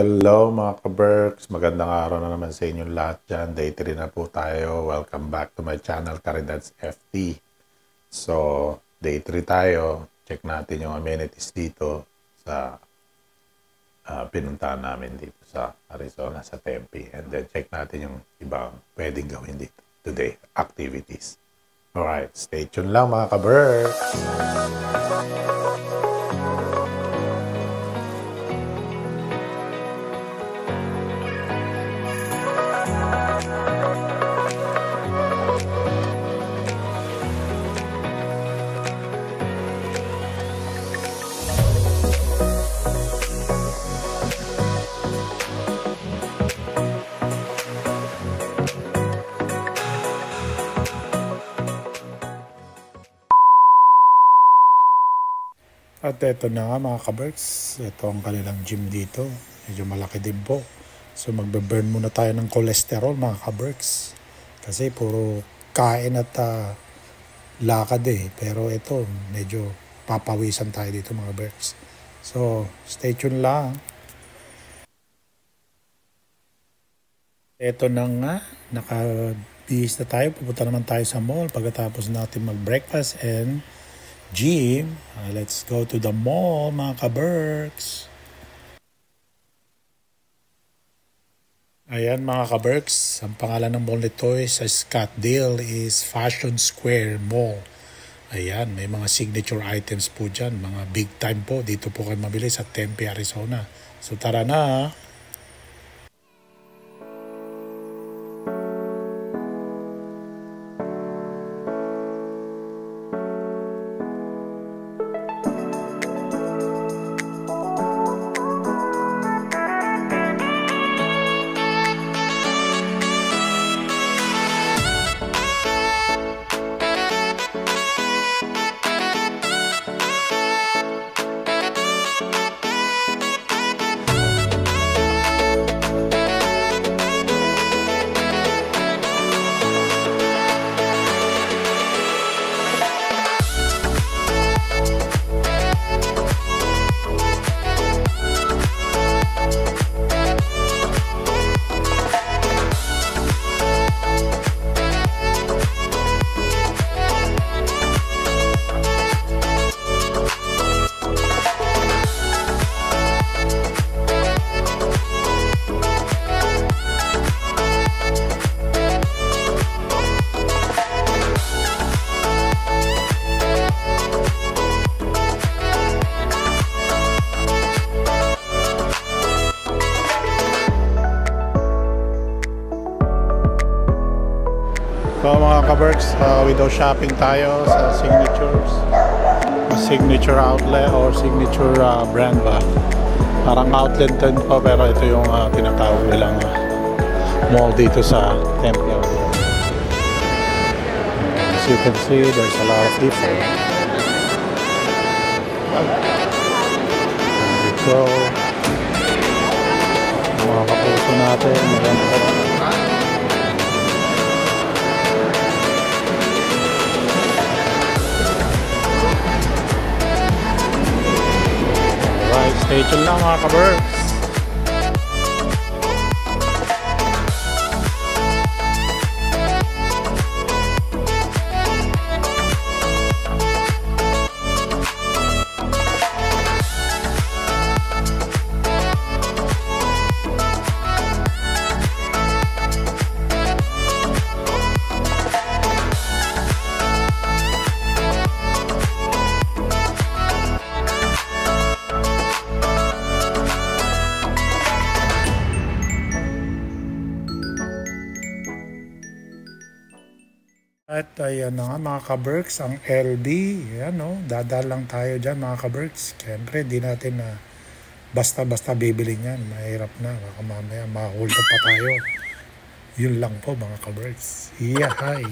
Hello mga ka-Berks, magandang araw na naman sa inyong lahat dyan. Day 3 na po tayo. Welcome back to my channel, Caridads FT. So, day 3 tayo. Check natin yung amenities dito sa pinuntahan namin dito sa Arizona, sa Tempe. And then check natin yung ibang pwedeng gawin dito today, activities. Alright, stay tuned lang mga ka-Berks. At ito na nga mga ka-Berks, ito ang kanilang gym dito. Medyo malaki din po. So magbe-burn muna tayo ng cholesterol mga ka-Berks. Kasi puro kain at lakad Pero ito medyo papawisan tayo dito mga Berks. So stay tuned lang. Ito na nga, nakabihis na tayo. Pupunta naman tayo sa mall pagkatapos natin mag-breakfast and gym. Let's go to the mall mga ka-Berks. Ayan mga ka-Berks, ang pangalan ng mall nito sa Scottsdale is Fashion Square Mall. Ayan, may mga signature items po dyan, mga big time po. Dito po kayo mabili sa Tempe, Arizona. So tara na. So mga ka-Berks, window shopping tayo sa signature outlet or signature brand ba. Parang outlet din po pero ito yung tinatawag nilang mall dito sa Tempe. As you can see, there's a lot of people. There we go. Mga kapuso natin, maganda. Stay tuned lang mga ka-Berks. At ayan na nga mga ka-Berks, ang LB, ayan dadaan lang tayo dyan mga ka-Berks. Siyempre di natin na basta-basta bibili niyan, mahirap na, baka mamaya mahulto pa tayo. Yun lang po mga ka-Berks. Yahay!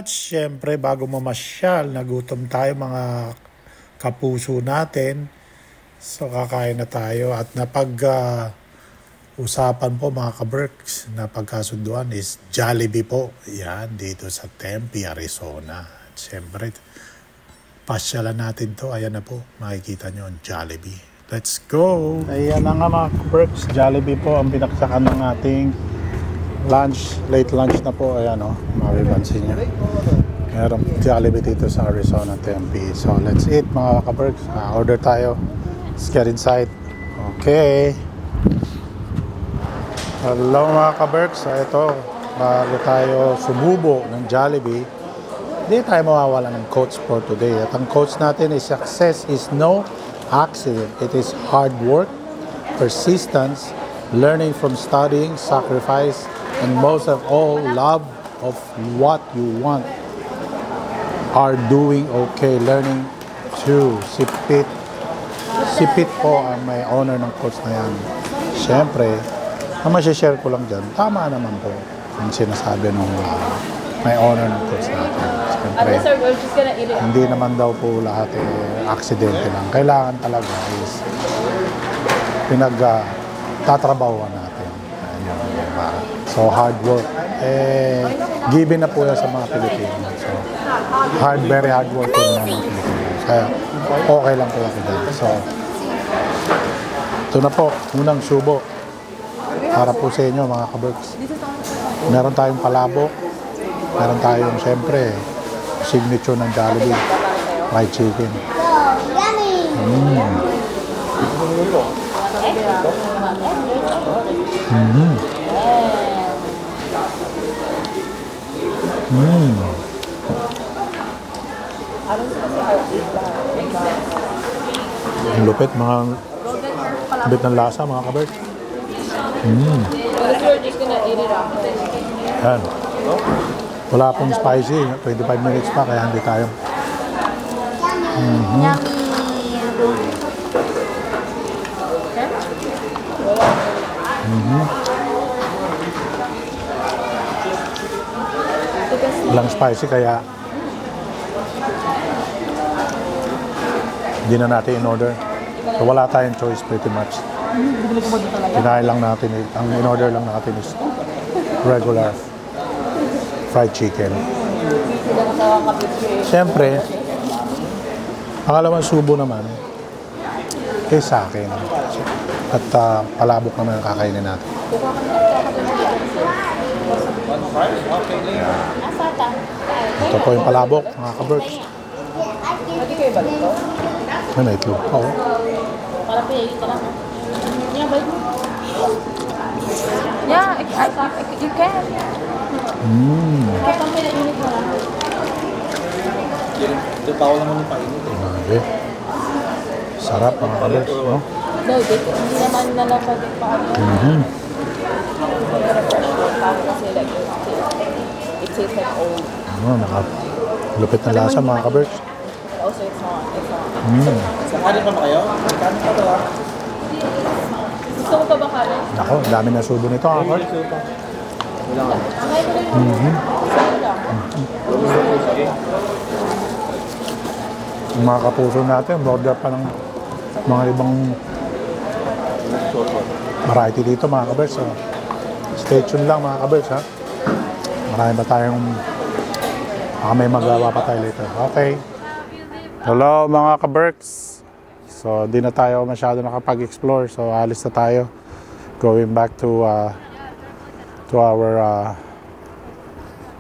At syempre, bago mamasyal, nagutom tayo mga kapuso natin. So, kakain na tayo. At usapan po mga ka-Berks na pagkasunduan is Jollibee po. Yan, dito sa Tempe, Arizona. At syempre, pasyalan natin to. Ayan na po, makikita nyo ang Jollibee. Let's go! Ayan na nga mga ka-Berks. Jollibee po ang binaksakan ng ating lunch. Late lunch na po. Ayan o, mabibansin nyo. Meron Jollibee dito sa Arizona, Tempe. So, let's eat mga ka-Berks. Order tayo. Let's get inside. Okay. Hello mga ka-Berks. Ito, bago tayo sumubo ng Jollibee, hindi tayo mawawala ng quotes for today. At ang quotes natin is, success is no accident. It is hard work, persistence, learning from studying, sacrifice, and most of all, love of what you want. Are doing okay, learning to sipit. Sipit po ang may honor ng quotes na yan. Siyempre, ang masishare ko lang dyan, tama naman po ang sinasabi ng may honor ng quotes natin. Siyempre, hindi naman daw po lahat aksidente lang. Kailangan talaga is tatrabahuan natin. Ayun, so, hard work. Given na po yan sa mga Pilipino. So, very hard work po ng mga Pilipino. Kaya, okay lang po ako dyan. So, ito na po, unang subo. Para po sa inyo, mga ka-Berks. Meron tayong palabok. Meron tayong, siyempre, signature ng Jollibee. Fried chicken. Ang lupit, lupit ng lasa, mga ka-Berks. Yan. Wala pong spicy. 25 minutes pa, kaya hindi tayo. Walang spicy, kaya hindi na natin in-order. So wala tayong choice pretty much. Kinain lang natin, ang in-order lang natin is regular fried chicken. Siyempre, pangalawang subo naman sa akin. At palabok naman ang kakainin natin. Ito po yung palabok, mga ka-Berks. May itlog. Oo. Yeah, you can. Tao naman yung painit. Grabe. Sarap mga ka-Berks, no? No, hindi naman nalapag yung paano. Kasi like, it tastes like old. Lupit na lasa mga ka-Berks. Also, it's not. Sakarin pa ba kayo? Sakarin pa ba? Gusto mo pa ba kanin? Ako, dami na subo nito, ha? Wala nga. Yung mga kapuso natin, order pa ng mga ibang variety dito, mga ka-Berks. So, stay tuned lang, mga ka-Berks, ha? Marami pa tayong may magawa pa tayo later. Okay. Hello, mga ka-Berks. So, di na tayo masyado nakapag-explore. So, alis na tayo. Going back to our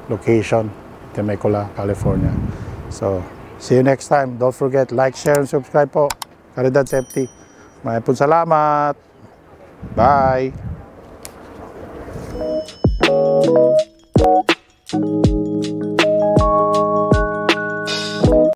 location, Temecula, California. So, see you next time. Don't forget, like, share, and subscribe po. Caridad Safety. Maraming po salamat. Bye!